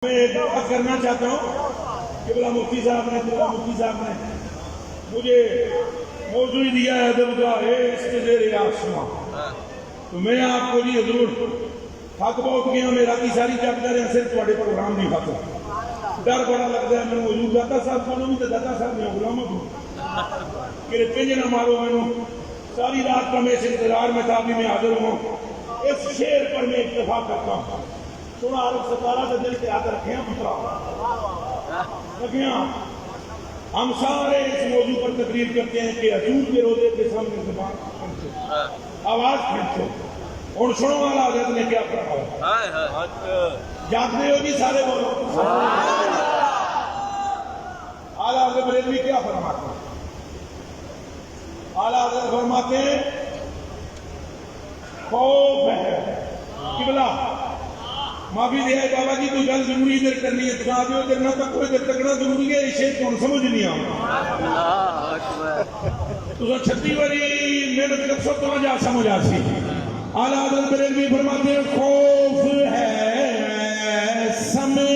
میں ایک بات کرنا چاہتا ہوں کہ بلا مفتی صاحب نے مجھے موضوع دیا ہے ادب کا زیر آسماں، تو میں آپ کو جی حضور حق بہت گیا میں راتی ساری جگ کر رہا صرف تھوڑے پروگرام کی خاطر ڈر بڑا لگتا ہے میں حضور داتا صاحب کو نہیں تو داتا صاحب نے غلاموں کو کہ پنج نہ مارو میں ساری رات کا میں اس انتظار میں تھا کہ میں حاضر ہوں اس شعر پر میں اتفاق کرتا ہوں سونا عرب ستارہ کا دل کے ہاتھ رکھیں پترا رکھیں ہم سارے اس موضوع پر تقریر کرتے ہیں کہ حضور کے روزے کے سامنے زبان کھینچو آواز کھینچو اور سنو والا حضرت نے کیا فرمایا جاگتے ہو جی سارے بولو اعلیٰ حضرت بریلوی کیا فرماتے ہیں اعلیٰ حضرت فرماتے ہیں خوف ہے قبلہ معافی دیا ہے بابا جی تو گل ضروری ادھر کرنی ہے تکا دیو ادھر نہ تکو ادھر تکنا ضروری ہے اسے کون سمجھ نہیں آؤں تو 36 باری محنت کر سو تو جا سمجھ آسی اعلیٰ حضرت بریلوی فرماتے ہیں خوف ہے سمے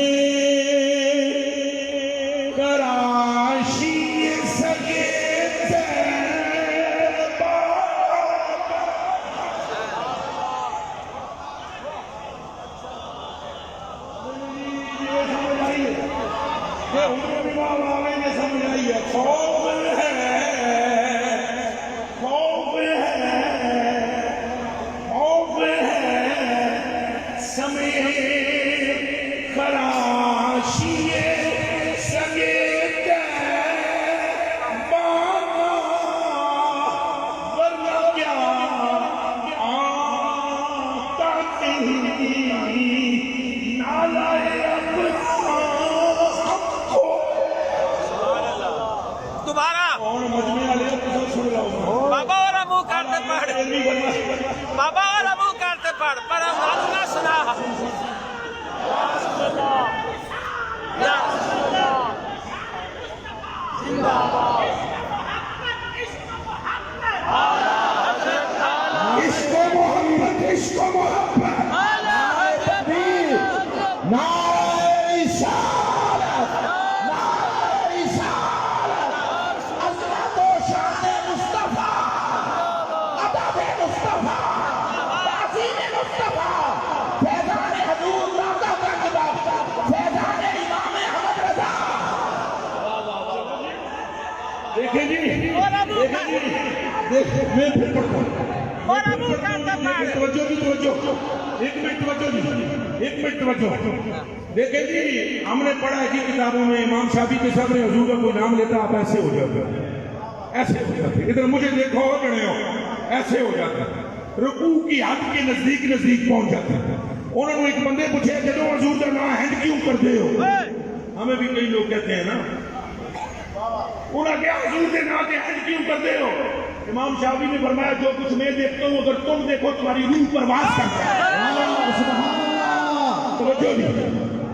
دیکھیں جی ہم نے پڑھا ہے جی کتابوں میں امام شافعی کے صبر حضور کا کوئی نام لیتا آپ ایسے ہو جاتے ایسے ہو جاتے ادھر مجھے دیکھو جڑے ہو ایسے ہو جاتے رکوع کی حد کے نزدیک پہنچ جاتے انہوں نے ایک بندے پوچھے جدو حضور کا نام ہینڈ کیوں کرتے ہو ہمیں بھی کئی لوگ کہتے ہیں نا انہوں نے کہا حضور کے نام کے ہینڈ کیوں کرتے ہو امام شافعی نے فرمایا جو کچھ میں دیکھتا ہوں اگر تم دیکھو تمہاری روح پرواز کرتا ہے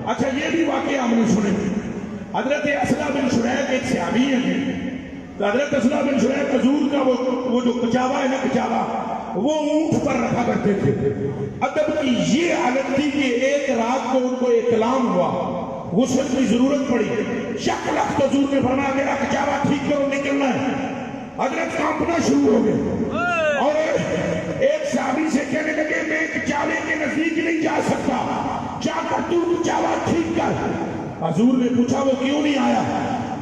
اچھا یہ بھی واقعہ ہم نے سنے حضرت اسلح بن شریح ایک صحابی ہیں تو حضرت اسلح بن شریح حضور کا وہ جو کچاوا ہے نا کچاوا وہ اونٹ پر رکھا کرتے تھے ادب کی یہ حالت تھی کہ ایک رات کو ان کو اطلاع ہوا غسل کی ضرورت پڑی شک لخت حضور نے فرمایا میرا کچاوا ٹھیک کرو نکلنا ہے حضرت کانپنا شروع ہو گئے اور ایک صحابی سے کہنے لگے میں کچاوے کے نزدیک نہیں جا سکتا جا کر تو کچاوا ٹھیک کر حضور نے پوچھا وہ کیوں نہیں آیا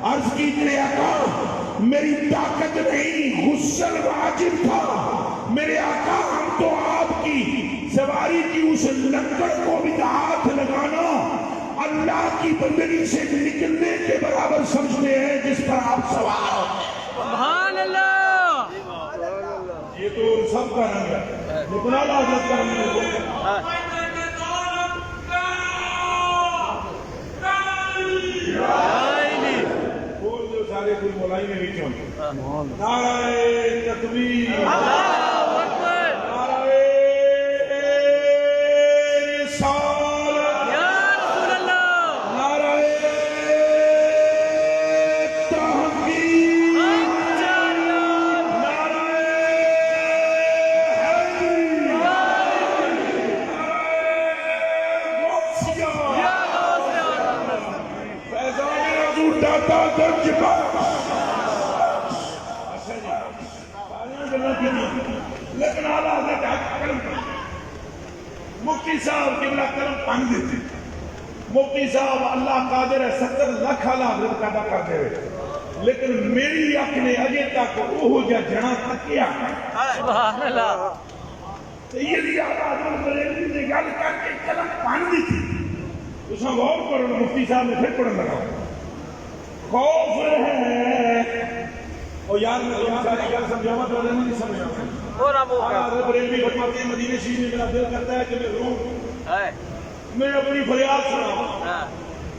عرض کی میرے آقا میری طاقت نہیں غسل واجب تھا میرے آقا ہم تو آپ کی سواری کی اس لکڑ کو بھی ہاتھ لگانا اللہ کی بندگی سے نکلنے کے برابر سمجھتے ہیں جس پر آپ سوار ہوتے ہیں سبحان اللہ یہ تو سب کا رنگ ہے لیکن اعلیٰ حضرت کا رنگ ہے بول جو سارے کوئی مولائی میں بھی چون نعرہ تکبیر داتا درج بخش. لیکن آلہ حضرت کرم مفتی صاحب قبلہ کرم پانی دیتے. مفتی صاحب اللہ قادر ہے 70 لاکھ آلہ حضرت پیدا کرتے ہوئے، لیکن میری اکھ نے اجے تک وہ جا جنا تکیا. سبحان اللہ. سیدی آلہ حضرت بریلوی نے گل کر کے قلم پانی دیتی. اس میں غور کرو. مفتی صاحب نے پھر پڑھن لگا خوف ہے. اور یار میں ساری گل سمجھاواں تو نہیں سمجھاواں. حضرت بریلوی فرماتے ہیں مدینہ شریف میں میرا دل کرتا ہے کہ میں روؤں، میں اپنی فریاد سناؤں.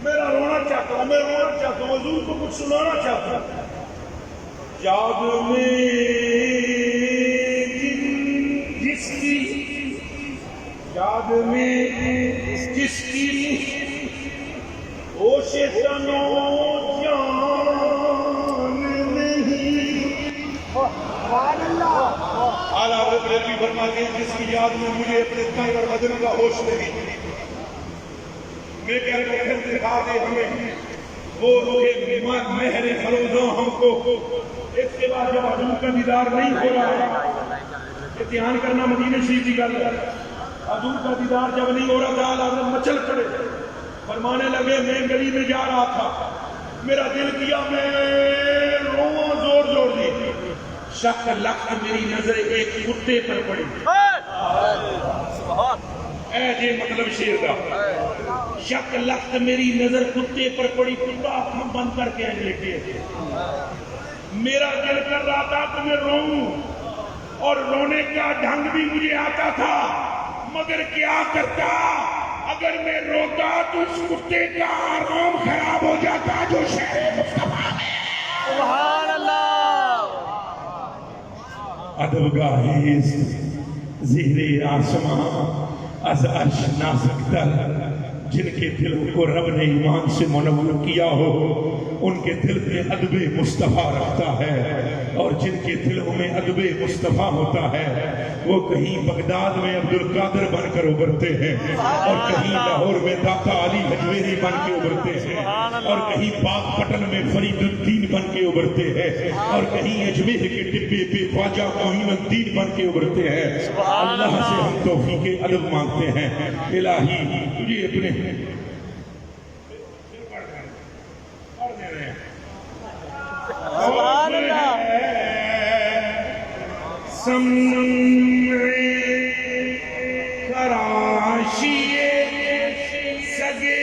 میرا رونا چاہتا ہوں، میں رونا چاہتا ہوں، حضور کو کچھ سنانا چاہتا ہوں. یاد میں جس کی، یاد میں جس کی ہوش تنو جان نہیں. اعلیٰ حضرت بریلوی فرماتے ہیں جس کی یاد میں مجھے اپنے تن اور بدن کا ہوش نہیں. میں کہہ رہا ہوں دکھا دے ہمیں وہ روح مہر فروزاں ہم کو. اس کے بعد جب حضور کا دیدار نہیں ہو رہا ہے، دھیان کرنا مدینہ شریف کی گل ہے. حضور کا دیدار جب نہیں ہو رہا تھا، اعلیٰ حضرت مچل پڑے فرمانے لگے میں گلی میں جا رہا تھا، میرا دل کیا میں روواں زور زور دی. شک لک میری نظر ایک کتے پر پڑی. اے جی مطلب شیر کا شک لک میری نظر کتے پر پڑی. کتا اپنا بند کر کے لیٹے. میرا دل کر رہا تھا کہ میں روؤں، اور رونے کا ڈھنگ بھی مجھے آتا تھا، مگر کیا کرتا؟ اگر میں روتا تو اس کتے کا آرام خراب ہو جاتا جو شہر مصطفیٰ میں. سبحان اللہ. ادبگاہی زیر آسمان از عرش نازک تر، جن کے دلوں کو رب نے ایمان سے منور کیا ہو ان کے دل میں ادب مصطفیٰ رکھتا ہے، اور جن کے دلوں میں ادب مصطفیٰ ہوتا ہے وہ کہیں بغداد میں عبد القادر بن کر ابھرتے ہیں، اور کہیں لاہور میں داتا علی حجویری بن کے ابھرتے ہیں، اور کہیں پاک پٹن میں فرید الدین بن کے ابھرتے ہیں، اور کہیں اجمیر کے ڈبے پہ خواجہ معین الدین بن کے ابھرتے ہیں. اللہ سے ہم توفیق ادب مانگتے ہیں. الہی تجھے اپنے سبحان اللہ. کراشی سگے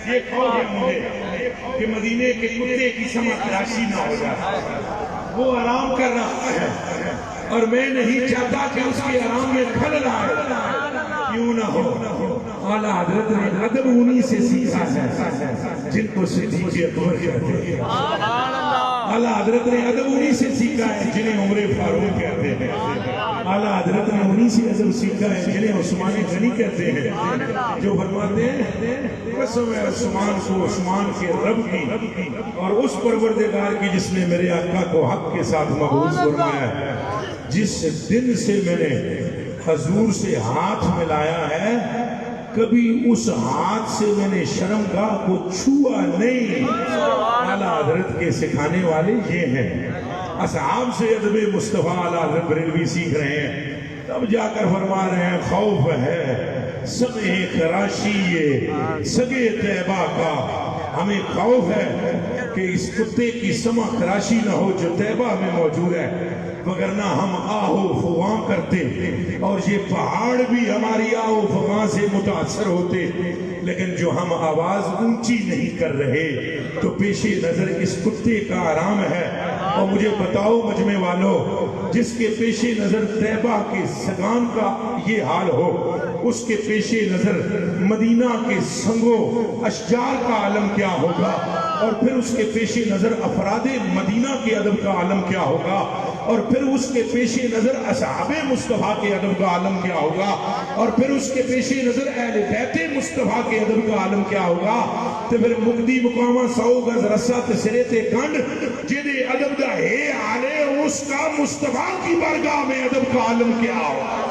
یہ خوف ہے مجھے کہ مدینے کے کتے کی سما تراشی نہ ہو جائے. وہ آرام کر رہا ہے اور میں نہیں چاہتا کہ اس کے آرام میں خلل آئے. کیوں نہ ہو. اعلیٰ حضرت نے ادب انہی سے سیکھا ہے جن کو صدیق اکبر کہتے ہیں. اعلیٰ حضرت نے ادب انہی سے سیکھا ہے جنہیں عمر فاروق کہتے ہیں. اعلیٰ حضرت نے انہی سے ادب سیکھا ہے جنہیں عثمان غنی کہتے ہیں، جو فرماتے ہیں قسم ہے عثمان کو عثمان کے رب کی اور اس پروردگار کی جس نے میرے آقا کو حق کے ساتھ مبعوث فرمایا ہے. جس دن سے میں نے حضور سے ہاتھ ملایا ہے کبھی اس ہاتھ سے میں نے شرمگاہ کو چھوا نہیں. اعلیٰ حضرت کے سکھانے والے یہ ہیں. اصحاب سے ادب مصطفیٰ اعلیٰ حضرت بریلوی سیکھ رہے ہیں، تب جا کر فرما رہے ہیں خوف ہے سمے خراشی سگے طیبہ کا. ہمیں خوف ہے کہ اس کتے کی سما خراشی نہ ہو جو طیبہ میں موجود ہے، وگرنہ ہم آہو فغاں کرتے اور یہ پہاڑ بھی ہماری آہو فغاں سے متاثر ہوتے. لیکن جو ہم آواز اونچی نہیں کر رہے تو پیش نظر اس کتے کا آرام ہے. اور مجھے بتاؤ مجمع والوں، جس کے پیش نظر طیبہ کے سگان کا یہ حال ہو، اس کے پیش نظر مدینہ کے سنگوں اشجار کا عالم کیا ہوگا، اور پھر اس کے پیش نظر افراد مدینہ کے ادب کا عالم کیا ہوگا، اور پھر اس کے پیش نظر اصحاب مصطفیٰ کے ادب کا عالم کیا ہوگا، اور پھر اس کے پیش نظر اہل بیت مصطفیٰ کے ادب کا عالم کیا ہوگا. تو پھر مقدی مقامہ 100 گز رسہ تے سرے تے کنڈ جدے ادب دا ہے آلے اس کا مصطفیٰ کی بارگاہ میں ادب کا عالم کیا ہو.